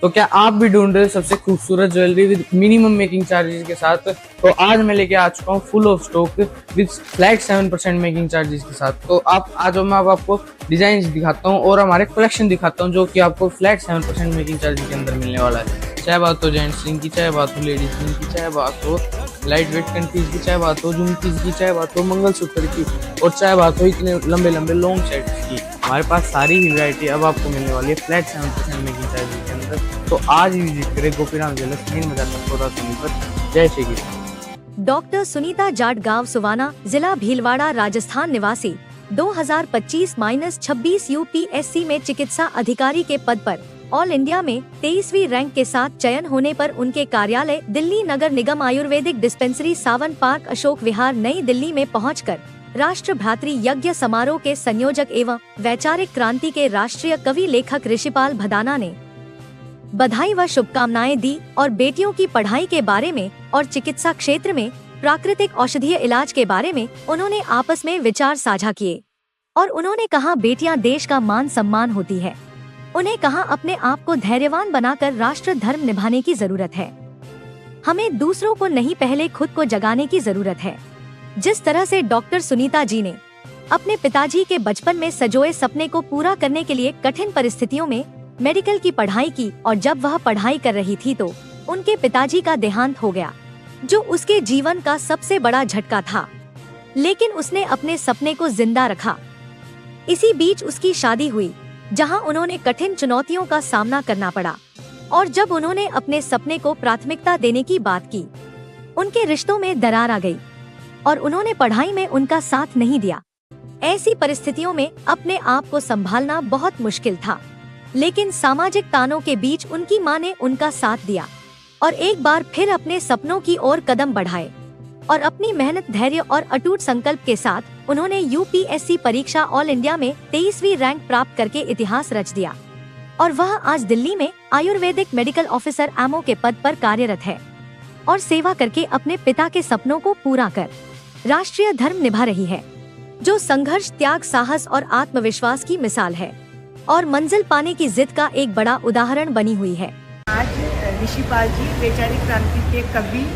तो क्या आप भी ढूंढ रहे हो सबसे खूबसूरत jewellery with minimum making charges के साथ? तो आज मैं लेके आ चुका हूँ full of stock with flat 7% making charges के साथ। तो आप आज मैं आपको डिजाइन दिखाता हूँ और हमारे कलेक्शन दिखाता हूँ जो कि आपको फ्लैट 7% मेकिंग चार्जेस के अंदर मिलने वाला है। चाहे बात हो जेंट्स रिंग की, चाहे बात हो लेडीज रिंग की, चाहे बात हो लाइट वेट कंट्रीज की, चाहे बात हो झुमकीज की, चाहे बात हो मंगलसूत्र की, और चाहे बात हो इतने लंबे लंबे लॉन्ग सेट्स की। हमारे पास सारी ही वैरायटी अब आपको मिलने वाली है फ्लैट 7% मेकिंग चार्जेस के अंदर। तो आज ही विजिट करें गोपीराम ज्वेलर्स, मेन बाजार पर सोनीपत। जय श्री कृष्ण। डॉक्टर सुनीता जाट, गांव सुवाना, जिला भीलवाड़ा, राजस्थान निवासी, 2025-26 यूपीएससी में चिकित्सा अधिकारी के पद पर ऑल इंडिया में 23वीं रैंक के साथ चयन होने पर उनके कार्यालय दिल्ली नगर निगम आयुर्वेदिक डिस्पेंसरी सावन पार्क अशोक विहार नई दिल्ली में पहुंचकर राष्ट्र भ्रातृ यज्ञ समारोह के संयोजक एवं वैचारिक क्रांति के राष्ट्रीय कवि लेखक ऋषिपाल भदाना ने बधाई व शुभकामनाएं दी और बेटियों की पढ़ाई के बारे में और चिकित्सा क्षेत्र में प्राकृतिक औषधीय इलाज के बारे में उन्होंने आपस में विचार साझा किए। और उन्होंने कहा, बेटियां देश का मान सम्मान होती है। उन्हें कहा, अपने आप को धैर्यवान बनाकर राष्ट्र धर्म निभाने की जरूरत है। हमें दूसरों को नहीं, पहले खुद को जगाने की जरूरत है। जिस तरह से डॉक्टर सुनीता जी ने अपने पिताजी के बचपन में सजोए सपने को पूरा करने के लिए कठिन परिस्थितियों में मेडिकल की पढ़ाई की, और जब वह पढ़ाई कर रही थी तो उनके पिताजी का देहांत हो गया, जो उसके जीवन का सबसे बड़ा झटका था। लेकिन उसने अपने सपने को जिंदा रखा। इसी बीच उसकी शादी हुई, जहां उन्होंने कठिन चुनौतियों का सामना करना पड़ा। और जब उन्होंने अपने सपने को प्राथमिकता देने की बात की, उनके रिश्तों में दरार आ गई और उन्होंने पढ़ाई में उनका साथ नहीं दिया। ऐसी परिस्थितियों में अपने आप को संभालना बहुत मुश्किल था, लेकिन सामाजिक तानों के बीच उनकी मां ने उनका साथ दिया और एक बार फिर अपने सपनों की ओर कदम बढ़ाए। और अपनी मेहनत, धैर्य और अटूट संकल्प के साथ उन्होंने यूपीएससी परीक्षा ऑल इंडिया में 23वीं रैंक प्राप्त करके इतिहास रच दिया। और वह आज दिल्ली में आयुर्वेदिक मेडिकल ऑफिसर एमओ के पद पर कार्यरत है और सेवा करके अपने पिता के सपनों को पूरा कर राष्ट्रीय धर्म निभा रही है, जो संघर्ष, त्याग, साहस और आत्मविश्वास की मिसाल है और मंजिल पाने की जिद का एक बड़ा उदाहरण बनी हुई है। आज ऋषिपाल जी वैचारिक क्रांति के कवि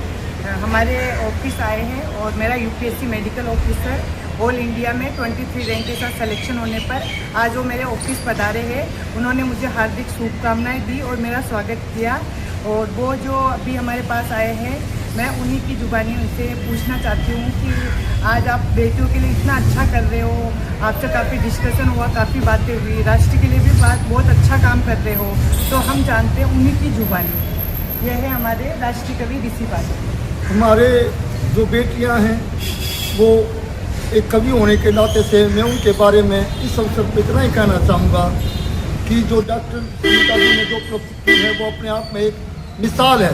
हमारे ऑफिस आए हैं और मेरा UPSC medical officer all India में 23 रैंक के साथ सिलेक्शन होने पर आज वो मेरे ऑफिस पधारे हैं। उन्होंने मुझे हार्दिक शुभकामनाएं दी और मेरा स्वागत किया। और वो जो अभी हमारे पास आए हैं, मैं उन्हीं की जुबानी उनसे पूछना चाहती हूँ कि आज आप बेटियों के लिए इतना अच्छा कर रहे हो, आपसे काफ़ी डिस्कशन हुआ, काफ़ी बातें हुई, राष्ट्र के लिए भी बहुत अच्छा काम कर रहे हो, तो हम जानते हैं उन्हीं की जुबानी। यह है हमारे राष्ट्रीय कवि ऋषिपाल। हमारे जो बेटियां हैं वो एक कवि होने के नाते से मैं उनके बारे में इस अवसर पर इतना ही कहना चाहूँगा कि जो डॉक्टर सुनीता जी ने जो प्राप्त की है वो अपने आप में एक मिसाल है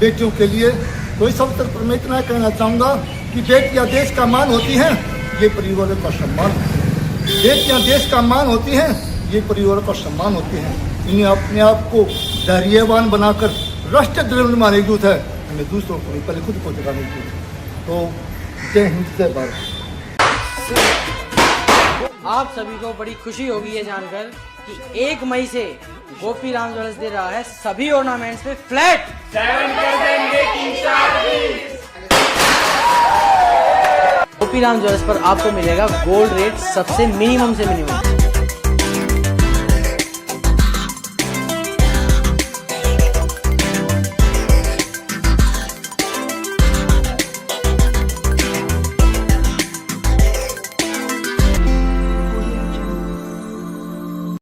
बेटियों के लिए। तो इस अवसर पर मैं इतना कहना चाहूँगा कि बेटियाँ देश का मान होती हैं, ये परिवारों का सम्मान होती है। बेटियाँ देश का मान होती हैं, ये परिवारों का सम्मान होती हैं। इन्हें अपने आप को धैर्यवान बनाकर राष्ट्रीय धर्म निभाने की जरूरत है। हमें दूसरों को पहले खुद को जगाने की जरूरत है। तो जय हिंद, जय भारत। आप सभी को बड़ी खुशी होगी ये जानकर कि 1 मई से गोपीराम ज्वेलर्स दे रहा है सभी ऑर्नामेंट्स पे flat 7% making charges. Gopiram jewellers पर आपको मिलेगा गोल्ड रेट सबसे मिनिमम से मिनिमम।